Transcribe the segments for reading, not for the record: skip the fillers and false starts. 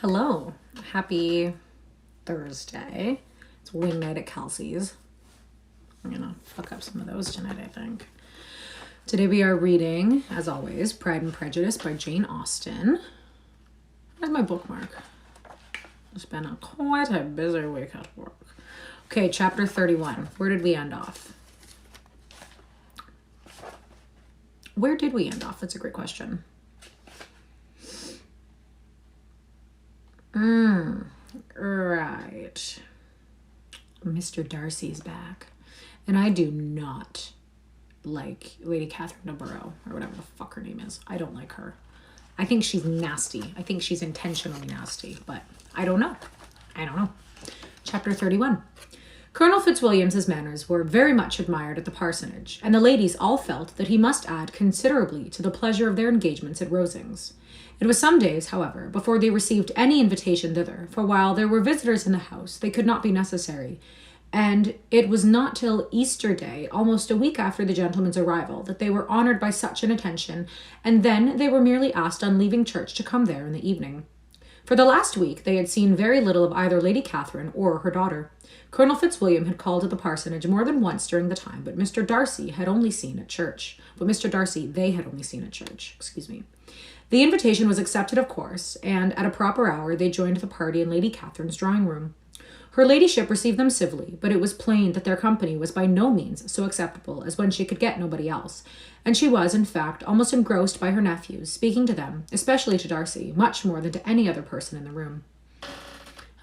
Hello. Happy Thursday. It's wing night at Kelsey's. I'm going to fuck up some of those tonight, I think. Today we are reading, as always, Pride and Prejudice by Jane Austen. Where's my bookmark? It's been quite a busy week at work. Okay, chapter 31. Where did we end off? Where did we end off? That's a great question. Right. Mr. Darcy's back. And I do not like Lady Catherine de Bourgh, or whatever the fuck her name is. I don't like her. I think she's nasty. I think she's intentionally nasty, but I don't know. Chapter 31. Colonel Fitzwilliam's manners were very much admired at the parsonage, and the ladies all felt that he must add considerably to the pleasure of their engagements at Rosings. It was some days, however, before they received any invitation thither, for while there were visitors in the house, they could not be necessary, and it was not till Easter Day, almost a week after the gentleman's arrival, that they were honoured by such an attention, and then they were merely asked on leaving church to come there in the evening. For the last week they had seen very little of either Lady Catherine or her daughter. Colonel Fitzwilliam had called at the parsonage more than once during the time, but Mr. Darcy they had only seen at church. The invitation was accepted, of course, and at a proper hour they joined the party in Lady Catherine's drawing-room. Her ladyship received them civilly, but it was plain that their company was by no means so acceptable as when she could get nobody else, and she was, in fact, almost engrossed by her nephews, speaking to them, especially to Darcy, much more than to any other person in the room.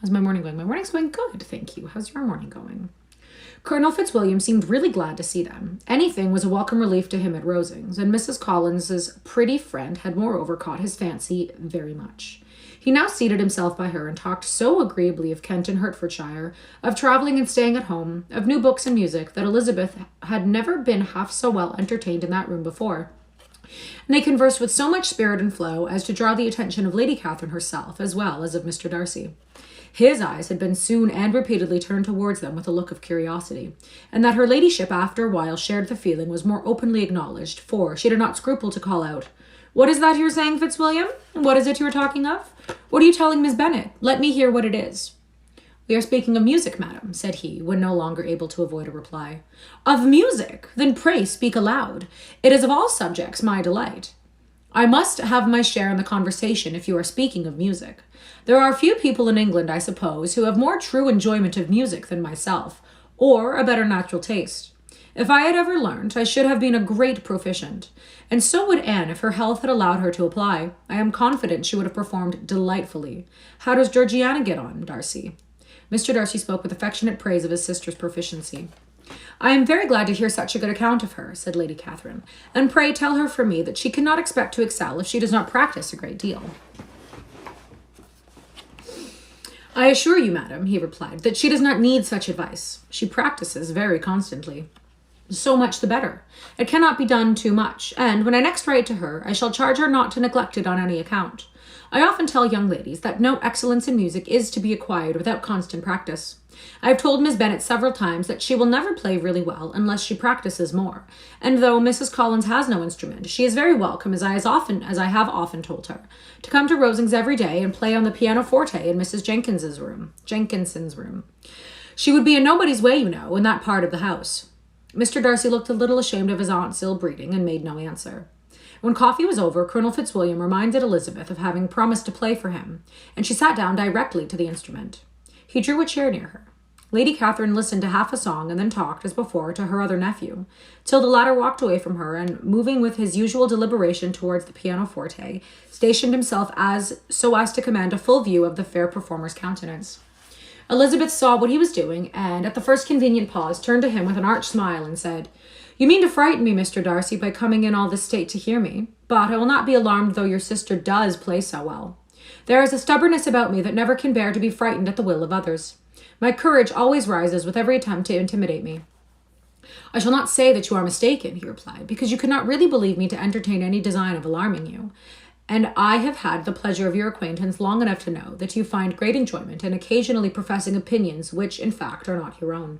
How's my morning going? My morning's going good, thank you. How's your morning going? Colonel Fitzwilliam seemed really glad to see them. Anything was a welcome relief to him at Rosings, and Mrs. Collins's pretty friend had moreover caught his fancy very much. He now seated himself by her and talked so agreeably of Kent and Hertfordshire, of travelling and staying at home, of new books and music, that Elizabeth had never been half so well entertained in that room before. And they conversed with so much spirit and flow as to draw the attention of Lady Catherine herself, as well as of Mr. Darcy. His eyes had been soon and repeatedly turned towards them with a look of curiosity, and that her ladyship after a while shared the feeling was more openly acknowledged, for she did not scruple to call out, "What is that you're saying, Fitzwilliam? What is it you're talking of? What are you telling Miss Bennet? Let me hear what it is." "We are speaking of music, madam," said he, when no longer able to avoid a reply. "Of music? Then pray speak aloud. It is of all subjects my delight." "I must have my share in the conversation if you are speaking of music. There are few people in England, I suppose, who have more true enjoyment of music than myself, or a better natural taste. If I had ever learnt, I should have been a great proficient, and so would Anne if her health had allowed her to apply. I am confident she would have performed delightfully. How does Georgiana get on, Darcy?" Mr. Darcy spoke with affectionate praise of his sister's proficiency. "I am very glad to hear such a good account of her," said Lady Catherine, "and pray tell her from me that she cannot expect to excel if she does not practice a great deal." "I assure you, madam," he replied, "that she does not need such advice. She practices very constantly." "So much the better. It cannot be done too much, and when I next write to her, I shall charge her not to neglect it on any account. I often tell young ladies that no excellence in music is to be acquired without constant practice. I have told Miss Bennet several times that she will never play really well unless she practices more, and though Mrs. Collins has no instrument, she is very welcome, as I have often told her, to come to Rosings every day and play on the pianoforte in Mrs. Jenkinson's room. She would be in nobody's way, you know, in that part of the house." Mr. Darcy looked a little ashamed of his aunt's ill-breeding and made no answer. When coffee was over, Colonel Fitzwilliam reminded Elizabeth of having promised to play for him, and she sat down directly to the instrument. He drew a chair near her. Lady Catherine listened to half a song and then talked, as before, to her other nephew, till the latter walked away from her and, moving with his usual deliberation towards the pianoforte, stationed himself so as to command a full view of the fair performer's countenance. Elizabeth saw what he was doing, and, at the first convenient pause, turned to him with an arch smile and said, "You mean to frighten me, Mr. Darcy, by coming in all this state to hear me, but I will not be alarmed though your sister does play so well. There is a stubbornness about me that never can bear to be frightened at the will of others. My courage always rises with every attempt to intimidate me." "I shall not say that you are mistaken," he replied, "because you could not really believe me to entertain any design of alarming you, and I have had the pleasure of your acquaintance long enough to know that you find great enjoyment in occasionally professing opinions which, in fact, are not your own."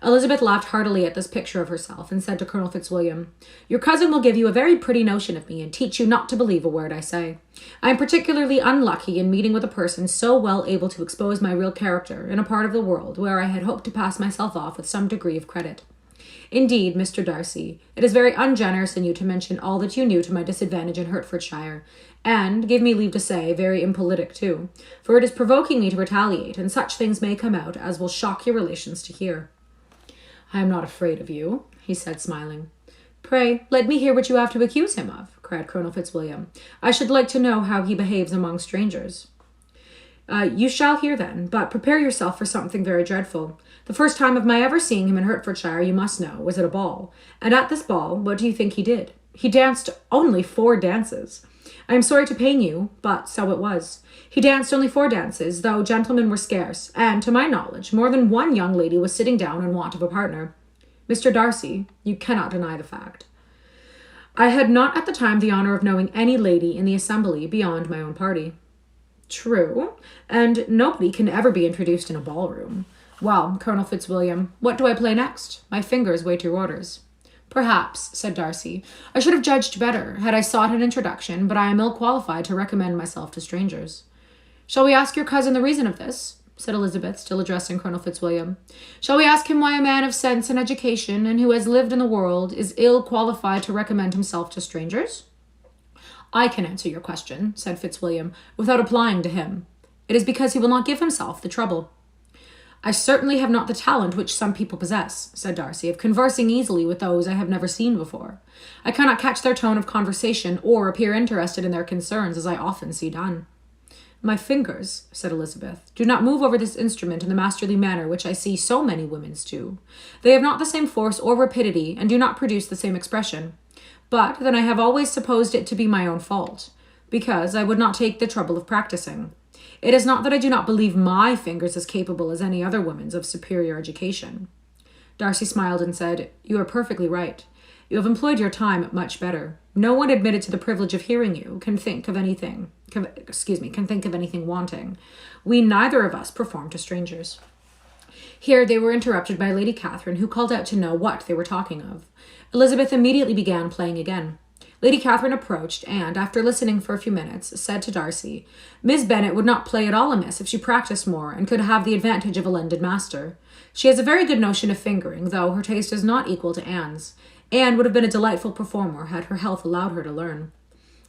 Elizabeth laughed heartily at this picture of herself and said to Colonel Fitzwilliam, "Your cousin will give you a very pretty notion of me and teach you not to believe a word I say. I am particularly unlucky in meeting with a person so well able to expose my real character in a part of the world where I had hoped to pass myself off with some degree of credit. Indeed, Mr. Darcy, it is very ungenerous in you to mention all that you knew to my disadvantage in Hertfordshire, and, give me leave to say, very impolitic too, for it is provoking me to retaliate, and such things may come out as will shock your relations to hear." "I am not afraid of you," he said, smiling. "Pray, let me hear what you have to accuse him of," cried Colonel Fitzwilliam. "I should like to know how he behaves among strangers." You shall hear then, but prepare yourself for something very dreadful. The first time of my ever seeing him in Hertfordshire, you must know, was at a ball. And at this ball, what do you think he did? He danced only 4 dances. I am sorry to pain you, but so it was. He danced only 4 dances, though gentlemen were scarce, and, to my knowledge, more than one young lady was sitting down in want of a partner. Mr. Darcy, you cannot deny the fact. I had not at the time the honour of knowing any lady in the assembly beyond my own party. True, and nobody can ever be introduced in a ballroom. Well, Colonel Fitzwilliam, what do I play next? My fingers wait your orders. Perhaps, said Darcy, I should have judged better had I sought an introduction, but I am ill qualified to recommend myself to strangers. Shall we ask your cousin the reason of this? Said Elizabeth, still addressing Colonel Fitzwilliam. Shall we ask him why a man of sense and education, and who has lived in the world, is ill qualified to recommend himself to strangers? I can answer your question, said Fitzwilliam, without applying to him. It is because he will not give himself the trouble. I certainly have not the talent which some people possess, said Darcy, of conversing easily with those I have never seen before. I cannot catch their tone of conversation or appear interested in their concerns as I often see done. My fingers, said Elizabeth, do not move over this instrument in the masterly manner which I see so many women's do. They have not the same force or rapidity, and do not produce the same expression. But then I have always supposed it to be my own fault, because I would not take the trouble of practicing. It is not that I do not believe my fingers as capable as any other woman's of superior education. Darcy smiled and said, You are perfectly right. You have employed your time much better. No one admitted to the privilege of hearing you can think of anything wanting. We neither of us perform to strangers. Here they were interrupted by Lady Catherine, who called out to know what they were talking of. Elizabeth immediately began playing again. Lady Catherine approached and, after listening for a few minutes, said to Darcy, Miss Bennet would not play at all amiss if she practised more and could have the advantage of a lended master. She has a very good notion of fingering, though her taste is not equal to Anne's. Anne would have been a delightful performer had her health allowed her to learn.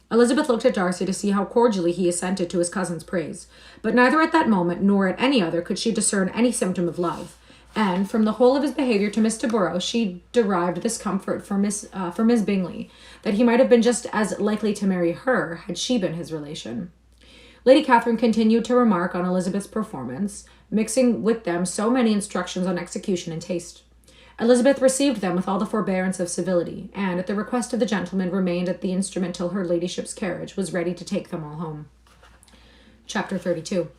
Elizabeth looked at Darcy to see how cordially he assented to his cousin's praise, but neither at that moment nor at any other could she discern any symptom of love, and from the whole of his behaviour to Miss de Bourgh she derived this comfort for Miss Bingley, that he might have been just as likely to marry her had she been his relation. Lady Catherine continued to remark on Elizabeth's performance, mixing with them so many instructions on execution and taste. Elizabeth received them with all the forbearance of civility, and, at the request of the gentleman, remained at the instrument till her ladyship's carriage was ready to take them all home. Chapter 32.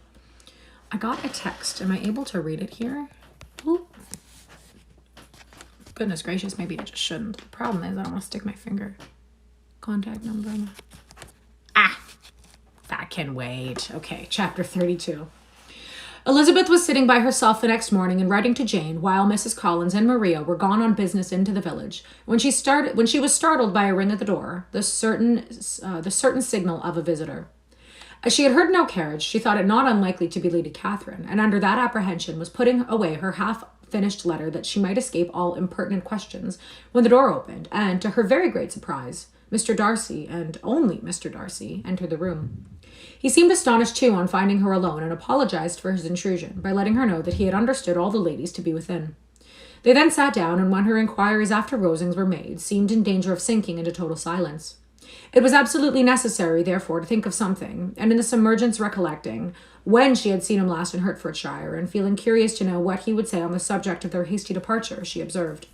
I got a text. Am I able to read it here? Oop. Goodness gracious, maybe I just shouldn't. The problem is I don't want to stick my finger. Contact number. That can wait. Okay, chapter 32. Elizabeth was sitting by herself the next morning and writing to Jane while Mrs. Collins and Maria were gone on business into the village, when she was startled by a ring at the door, the certain signal of a visitor. As she had heard no carriage, she thought it not unlikely to be Lady Catherine, and under that apprehension was putting away her half-finished letter that she might escape all impertinent questions, when the door opened, and, to her very great surprise, Mr. Darcy, and only Mr. Darcy, entered the room. He seemed astonished, too, on finding her alone, and apologized for his intrusion by letting her know that he had understood all the ladies to be within. They then sat down, and when her inquiries after Rosings were made, seemed in danger of sinking into total silence. It was absolutely necessary, therefore, to think of something, and in this emergence recollecting, when she had seen him last in Hertfordshire, and feeling curious to know what he would say on the subject of their hasty departure, she observed,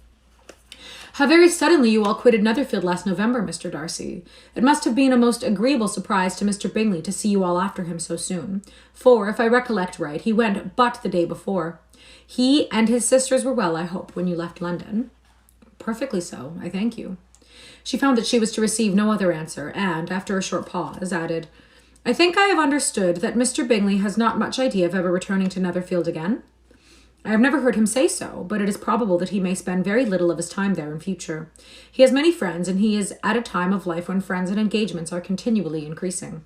How very suddenly you all quitted Netherfield last November, Mr. Darcy. It must have been a most agreeable surprise to Mr. Bingley to see you all after him so soon, for, if I recollect right, he went but the day before. He and his sisters were well, I hope, when you left London. Perfectly so, I thank you. She found that she was to receive no other answer, and, after a short pause, added, I think I have understood that Mr. Bingley has not much idea of ever returning to Netherfield again. I have never heard him say so, but it is probable that he may spend very little of his time there in future. He has many friends, and he is at a time of life when friends and engagements are continually increasing.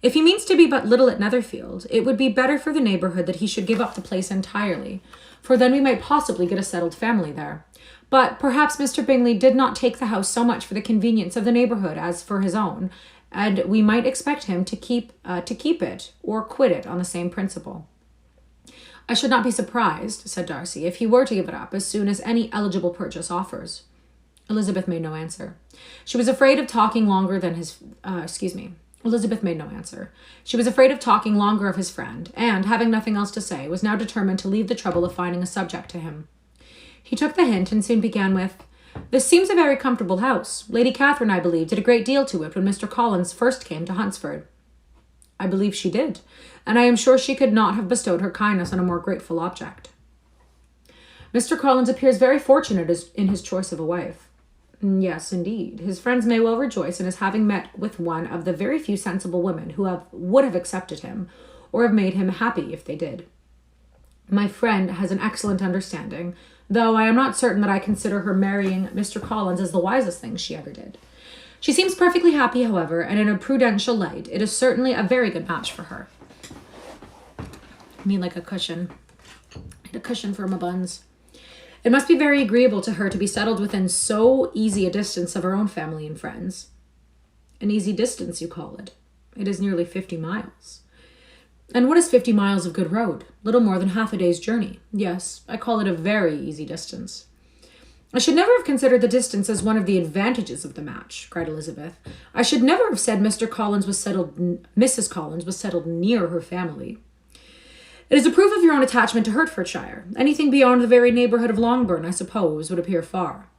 If he means to be but little at Netherfield, it would be better for the neighbourhood that he should give up the place entirely, for then we might possibly get a settled family there. But perhaps Mr. Bingley did not take the house so much for the convenience of the neighbourhood as for his own, and we might expect him to keep it or quit it on the same principle. I should not be surprised, said Darcy, if he were to give it up as soon as any eligible purchase offers. Elizabeth made no answer. She was afraid of talking longer than his... Elizabeth made no answer. She was afraid of talking longer of his friend, and, having nothing else to say, was now determined to leave the trouble of finding a subject to him. He took the hint and soon began with, "This seems a very comfortable house. Lady Catherine, I believe, did a great deal to it when Mr. Collins first came to Hunsford." "I believe she did, and I am sure she could not have bestowed her kindness on a more grateful object." "Mr. Collins appears very fortunate in his choice of a wife." "Yes, indeed. His friends may well rejoice in his having met with one of the very few sensible women who would have accepted him, or have made him happy if they did. My friend has an excellent understanding, though I am not certain that I consider her marrying Mr. Collins as the wisest thing she ever did. She seems perfectly happy, however, and in a prudential light, it is certainly a very good match for her." I mean, like a cushion. A cushion for my buns. "It must be very agreeable to her to be settled within so easy a distance of her own family and friends." "An easy distance, you call it? It is nearly 50 miles. "And what is 50 miles of good road? Little more than half a day's journey. Yes, I call it a very easy distance." "I should never have considered the distance as one of the advantages of the match," cried Elizabeth. "I should never have said Mrs. Collins was settled near her family." "It is a proof of your own attachment to Hertfordshire. Anything beyond the very neighbourhood of Longbourn, I suppose, would appear far."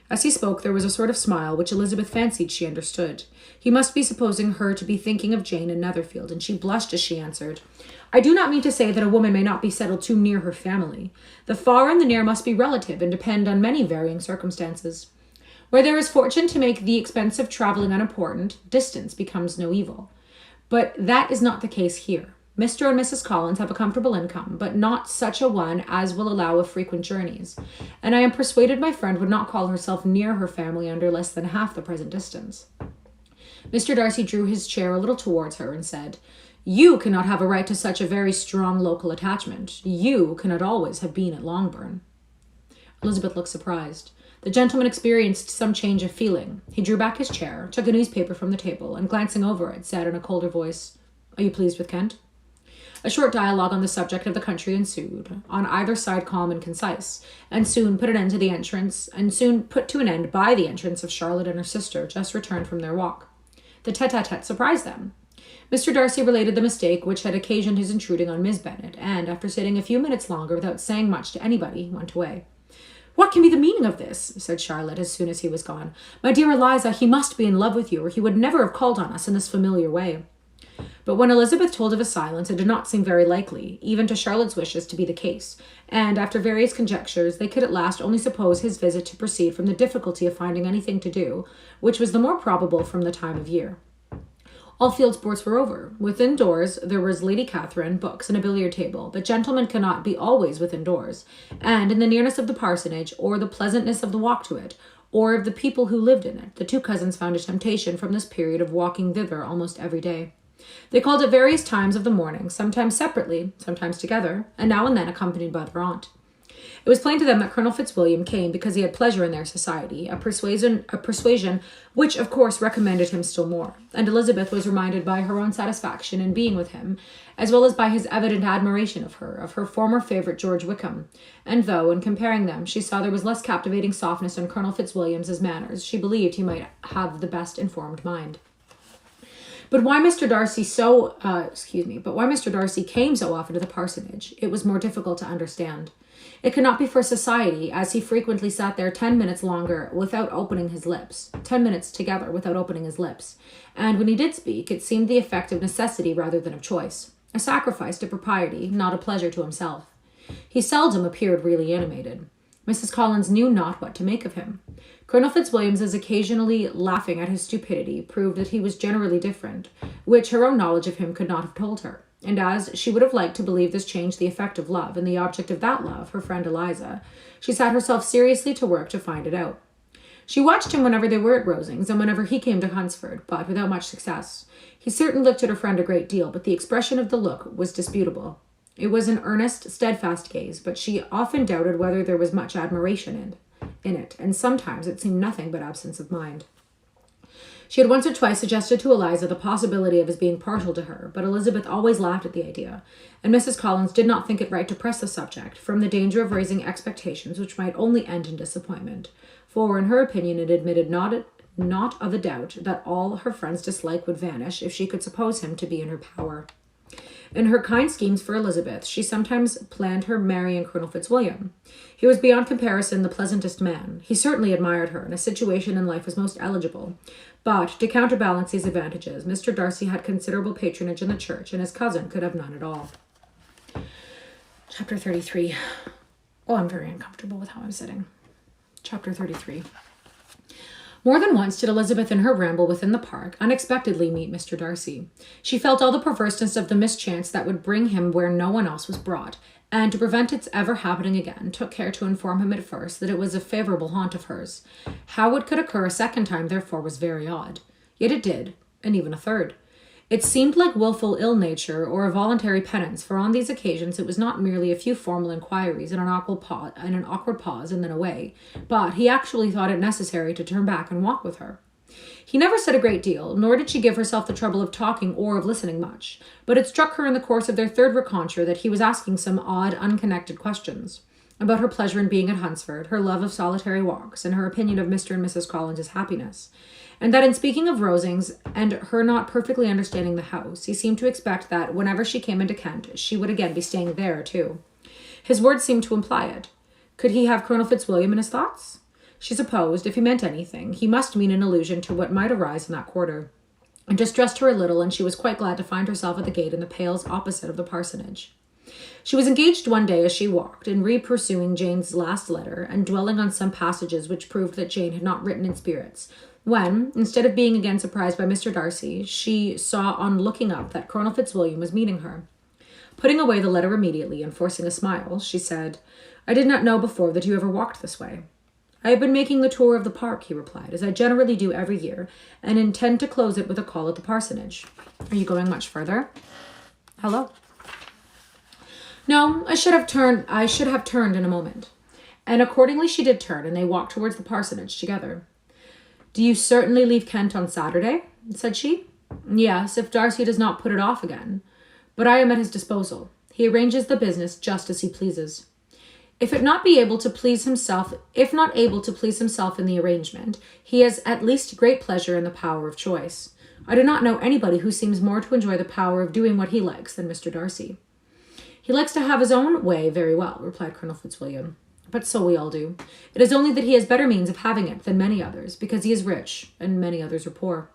As he spoke, there was a sort of smile which Elizabeth fancied she understood. He must be supposing her to be thinking of Jane and Netherfield, and she blushed as she answered, "I do not mean to say that a woman may not be settled too near her family. The far and the near must be relative and depend on many varying circumstances. Where there is fortune to make the expense of travelling unimportant, distance becomes no evil. But that is not the case here. Mr. and Mrs. Collins have a comfortable income, but not such a one as will allow of frequent journeys, and I am persuaded my friend would not call herself near her family under less than half the present distance." Mr. Darcy drew his chair a little towards her and said, "You cannot have a right to such a very strong local attachment. You cannot always have been at Longbourn." Elizabeth looked surprised. The gentleman experienced some change of feeling. He drew back his chair, took a newspaper from the table, and glancing over it, said in a colder voice, "Are you pleased with Kent?" A short dialogue on the subject of the country ensued, on either side calm and concise, and soon put to an end by the entrance of Charlotte and her sister, just returned from their walk. The tete-a-tete surprised them. Mr. Darcy related the mistake which had occasioned his intruding on Miss Bennet, and, after sitting a few minutes longer without saying much to anybody, went away. "What can be the meaning of this?" said Charlotte, as soon as he was gone. "My dear Eliza, he must be in love with you, or he would never have called on us in this familiar way." But when Elizabeth told of his silence, it did not seem very likely, even to Charlotte's wishes, to be the case, and, after various conjectures, they could at last only suppose his visit to proceed from the difficulty of finding anything to do, which was the more probable from the time of year. All field sports were over. Within doors there was Lady Catherine, books, and a billiard table, but gentlemen cannot be always within doors, and in the nearness of the parsonage, or the pleasantness of the walk to it, or of the people who lived in it, the two cousins found a temptation from this period of walking thither almost every day. They called at various times of the morning, sometimes separately, sometimes together, and now and then accompanied by their aunt. It was plain to them that Colonel Fitzwilliam came because he had pleasure in their society, a persuasion which, of course, recommended him still more, and Elizabeth was reminded by her own satisfaction in being with him, as well as by his evident admiration of her former favourite George Wickham, and though, in comparing them, she saw there was less captivating softness in Colonel Fitzwilliam's manners, she believed he might have the best informed mind. But why Mr. Darcy came so often to the parsonage, it was more difficult to understand. It could not be for society, as he frequently sat there 10 minutes longer without opening his lips, 10 minutes together without opening his lips, and when he did speak, it seemed the effect of necessity rather than of choice, a sacrifice to propriety, not a pleasure to himself. He seldom appeared really animated. Mrs. Collins knew not what to make of him. Colonel Fitzwilliam's occasionally laughing at his stupidity proved that he was generally different, which her own knowledge of him could not have told her, and as she would have liked to believe this changed the effect of love and the object of that love, her friend Eliza, she set herself seriously to work to find it out. She watched him whenever they were at Rosings and whenever he came to Hunsford, but without much success. He certainly looked at her friend a great deal, but the expression of the look was disputable. It was an earnest, steadfast gaze, but she often doubted whether there was much admiration in it, and sometimes it seemed nothing but absence of mind. She had once or twice suggested to Eliza the possibility of his being partial to her, but Elizabeth always laughed at the idea, and Mrs. Collins did not think it right to press the subject, from the danger of raising expectations which might only end in disappointment, for in her opinion it admitted not of a doubt that all her friend's dislike would vanish if she could suppose him to be in her power. In her kind schemes for Elizabeth, she sometimes planned her marrying Colonel Fitzwilliam. He was beyond comparison the pleasantest man. He certainly admired her, and a situation in life was most eligible. But, to counterbalance these advantages, Mr. Darcy had considerable patronage in the church, and his cousin could have none at all. Chapter 33. Oh, I'm very uncomfortable with how I'm sitting. Chapter 33. More than once did Elizabeth in her ramble within the park unexpectedly meet Mr. Darcy. She felt all the perverseness of the mischance that would bring him where no one else was brought, and to prevent its ever happening again, took care to inform him at first that it was a favourable haunt of hers. How it could occur a second time, therefore, was very odd. Yet it did, and even a third. It seemed like wilful ill-nature or a voluntary penance, for on these occasions it was not merely a few formal inquiries and an awkward pause and then away, but he actually thought it necessary to turn back and walk with her. He never said a great deal, nor did she give herself the trouble of talking or of listening much, but it struck her in the course of their third rencontre that he was asking some odd, unconnected questions about her pleasure in being at Hunsford, her love of solitary walks, and her opinion of Mr. and Mrs. Collins's happiness, and that in speaking of Rosings and her not perfectly understanding the house, he seemed to expect that whenever she came into Kent, she would again be staying there too. His words seemed to imply it. Could he have Colonel Fitzwilliam in his thoughts? She supposed, if he meant anything, he must mean an allusion to what might arise in that quarter. It distressed her a little, and she was quite glad to find herself at the gate in the pales opposite of the parsonage. She was engaged one day as she walked in re-pursuing Jane's last letter and dwelling on some passages which proved that Jane had not written in spirits, when, instead of being again surprised by Mr. Darcy, she saw on looking up that Colonel Fitzwilliam was meeting her. Putting away the letter immediately and forcing a smile, she said, "I did not know before that you ever walked this way." "I have been making the tour of the park," he replied, "as I generally do every year, and intend to close it with a call at the parsonage." "Are you going much further?" "Hello." "No, I should have turned in a moment." And accordingly she did turn, and they walked towards the parsonage together. "Do you certainly leave Kent on Saturday?" said she. "Yes, if Darcy does not put it off again. But I am at his disposal. He arranges the business just as he pleases. If not able to please himself in the arrangement, he has at least great pleasure in the power of choice. I do not know anybody who seems more to enjoy the power of doing what he likes than Mr. Darcy." "He likes to have his own way very well," replied Colonel Fitzwilliam. "But so we all do. It is only that he has better means of having it than many others, because he is rich, and many others are poor.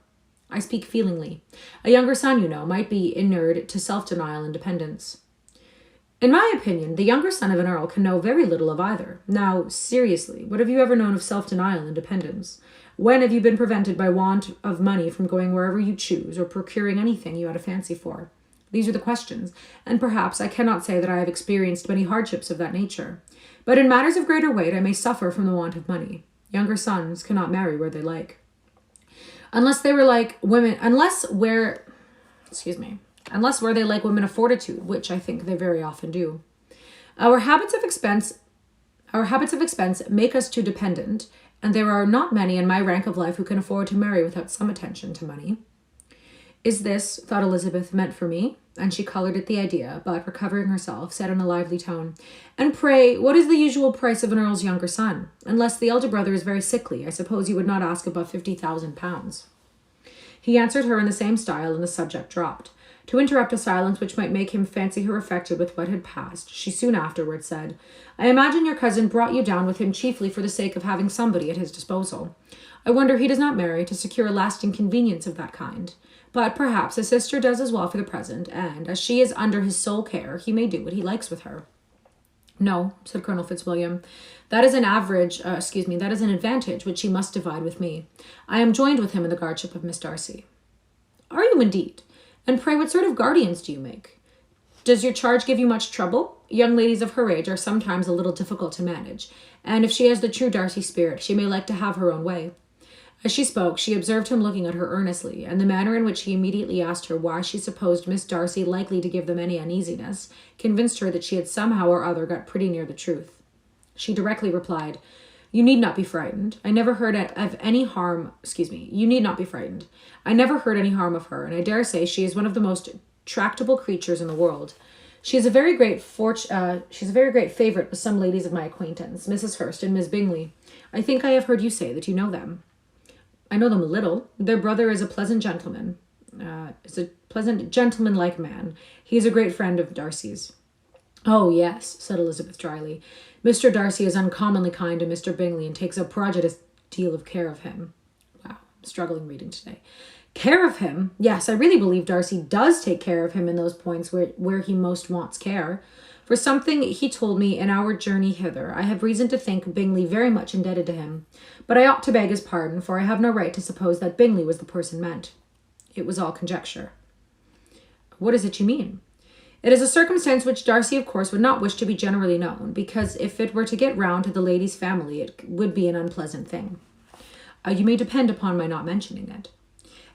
I speak feelingly. A younger son, you know, might be inured to self-denial and dependence." "In my opinion, the younger son of an earl can know very little of either. Now, seriously, what have you ever known of self-denial and dependence? When have you been prevented by want of money from going wherever you choose, or procuring anything you had a fancy for? These are the questions, and perhaps I cannot say that I have experienced many hardships of that nature. But in matters of greater weight I may suffer from the want of money. Younger sons cannot marry where they like. Unless where they like women of fortitude, which I think they very often do. Our habits of expense make us too dependent, and there are not many in my rank of life who can afford to marry without some attention to money." "Is this," thought Elizabeth, "meant for me?" And she coloured at the idea, but, recovering herself, said in a lively tone, "And pray, what is the usual price of an earl's younger son? Unless the elder brother is very sickly, I suppose you would not ask above 50,000 pounds. He answered her in the same style, and the subject dropped. To interrupt a silence which might make him fancy her affected with what had passed, she soon afterwards said, "I imagine your cousin brought you down with him chiefly for the sake of having somebody at his disposal. I wonder he does not marry to secure a lasting convenience of that kind. But perhaps his sister does as well for the present, and, as she is under his sole care, he may do what he likes with her." "No," said Colonel Fitzwilliam, that is an advantage which he must divide with me. I am joined with him in the guardianship of Miss Darcy." "Are you indeed? And pray what sort of guardians do you make?" Does your charge give you much trouble? Young ladies of her age are sometimes a little difficult to manage, and if she has the true Darcy spirit, she may like to have her own way. As she spoke, she observed him looking at her earnestly, and the manner in which he immediately asked her why she supposed Miss Darcy likely to give them any uneasiness convinced her that she had somehow or other got pretty near the truth. She directly replied, "You need not be frightened. I never heard of any harm. You need not be frightened. I never heard any harm of her, and I dare say she is one of the most tractable creatures in the world. She is a very great favorite with some ladies of my acquaintance, Mrs. Hurst and Miss Bingley. I think I have heard you say that you know them." "I know them a little. Their brother is a pleasant gentleman. Gentleman-like man. He is a great friend of Darcy's." "Oh, yes," said Elizabeth dryly. "Mr. Darcy is uncommonly kind to Mr. Bingley and takes a prodigious deal of care of him." Wow, I'm struggling reading today. Care of him? Yes, I really believe Darcy does take care of him in those points where he most wants care. For something he told me in our journey hither, I have reason to think Bingley very much indebted to him. But I ought to beg his pardon, for I have no right to suppose that Bingley was the person meant. It was all conjecture. What is it you mean? It is a circumstance which Darcy, of course, would not wish to be generally known, because if it were to get round to the lady's family, it would be an unpleasant thing. You may depend upon my not mentioning it.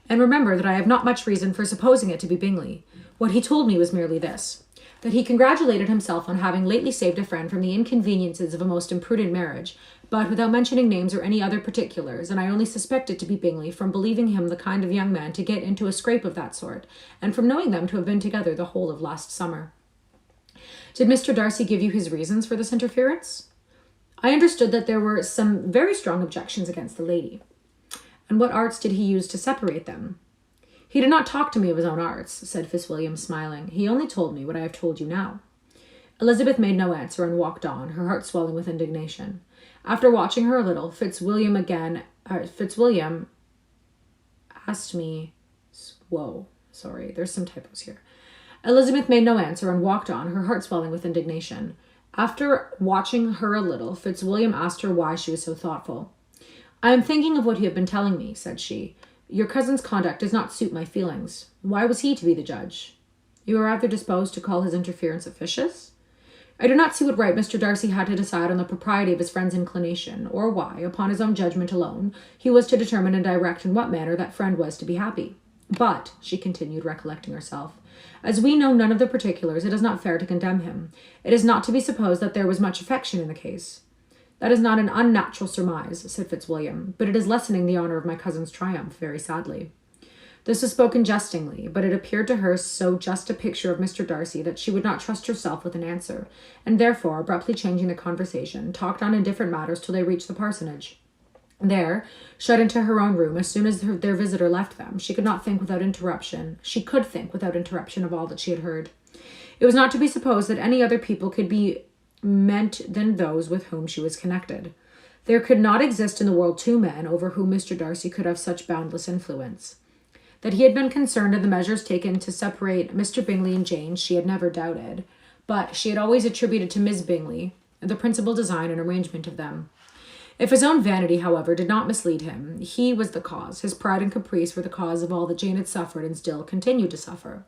And remember that I have not much reason for supposing it to be Bingley. What he told me was merely this, that he congratulated himself on having lately saved a friend from the inconveniences of a most imprudent marriage, but without mentioning names or any other particulars, and I only suspect it to be Bingley from believing him the kind of young man to get into a scrape of that sort, and from knowing them to have been together the whole of last summer. Did Mr. Darcy give you his reasons for this interference? I understood that there were some very strong objections against the lady. And what arts did he use to separate them? He did not talk to me of his own arts, said Fitzwilliam, smiling. He only told me what I have told you now. Elizabeth made no answer and walked on, her heart swelling with indignation. After watching her a little, Fitzwilliam asked me... there's some typos here. Elizabeth made no answer and walked on, her heart swelling with indignation. After watching her a little, Fitzwilliam asked her why she was so thoughtful. "I am thinking of what you have been telling me," said she. "Your cousin's conduct does not suit my feelings. Why was he to be the judge? You are rather disposed to call his interference officious? I do not see what right Mr. Darcy had to decide on the propriety of his friend's inclination, or why, upon his own judgment alone, he was to determine and direct in what manner that friend was to be happy. But," she continued, recollecting herself, "as we know none of the particulars, it is not fair to condemn him. It is not to be supposed that there was much affection in the case." "That is not an unnatural surmise," said Fitzwilliam, "but it is lessening the honour of my cousin's triumph very sadly." This was spoken jestingly, but it appeared to her so just a picture of Mr. Darcy that she would not trust herself with an answer, and therefore, abruptly changing the conversation, talked on indifferent matters till they reached the parsonage. There, shut into her own room, as soon as their visitor left them, she could think without interruption of all that she had heard. It was not to be supposed that any other people could be meant than those with whom she was connected. There could not exist in the world two men over whom Mr. Darcy could have such boundless influence. That he had been concerned in the measures taken to separate Mr. Bingley and Jane she had never doubted, but she had always attributed to Miss Bingley the principal design and arrangement of them. If his own vanity, however, did not mislead him, he was the cause. His pride and caprice were the cause of all that Jane had suffered and still continued to suffer.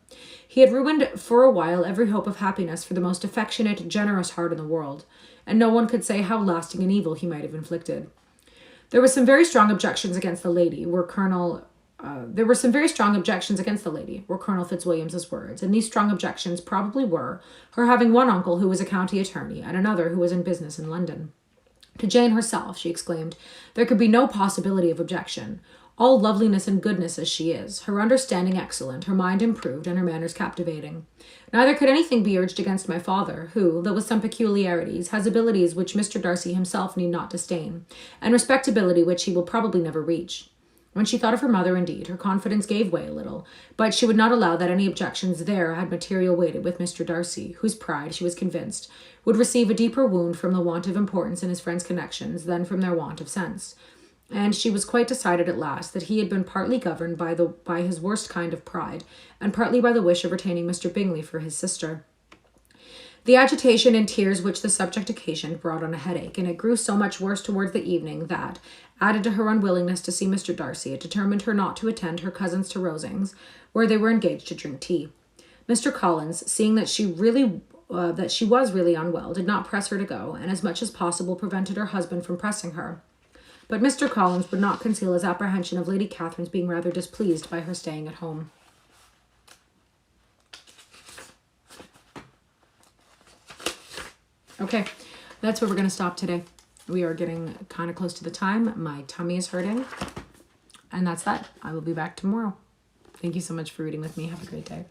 He had ruined for a while every hope of happiness for the most affectionate, generous heart in the world, and no one could say how lasting an evil he might have inflicted. There were some very strong objections against the lady, were Colonel Fitzwilliam's words, and these strong objections probably were her having one uncle who was a county attorney and another who was in business in London. To Jane herself, she exclaimed, there could be no possibility of objection. All loveliness and goodness as she is, her understanding excellent, her mind improved, and her manners captivating. Neither could anything be urged against my father, who, though with some peculiarities, has abilities which Mr. Darcy himself need not disdain, and respectability which he will probably never reach. When she thought of her mother, indeed, her confidence gave way a little, but she would not allow that any objections there had material weight with Mr. Darcy, whose pride, she was convinced, would receive a deeper wound from the want of importance in his friends' connections than from their want of sense. And she was quite decided at last that he had been partly governed by his worst kind of pride, and partly by the wish of retaining Mr. Bingley for his sister. The agitation and tears which the subject occasioned brought on a headache, and it grew so much worse towards the evening that, added to her unwillingness to see Mr. Darcy, it determined her not to attend her cousins to Rosings, where they were engaged to drink tea. Mr. Collins, seeing that she was really unwell, did not press her to go, and as much as possible prevented her husband from pressing her. But Mr. Collins would not conceal his apprehension of Lady Catherine's being rather displeased by her staying at home. Okay, that's where we're going to stop today. We are getting kind of close to the time. My tummy is hurting. And that's that. I will be back tomorrow. Thank you so much for reading with me. Have a great day.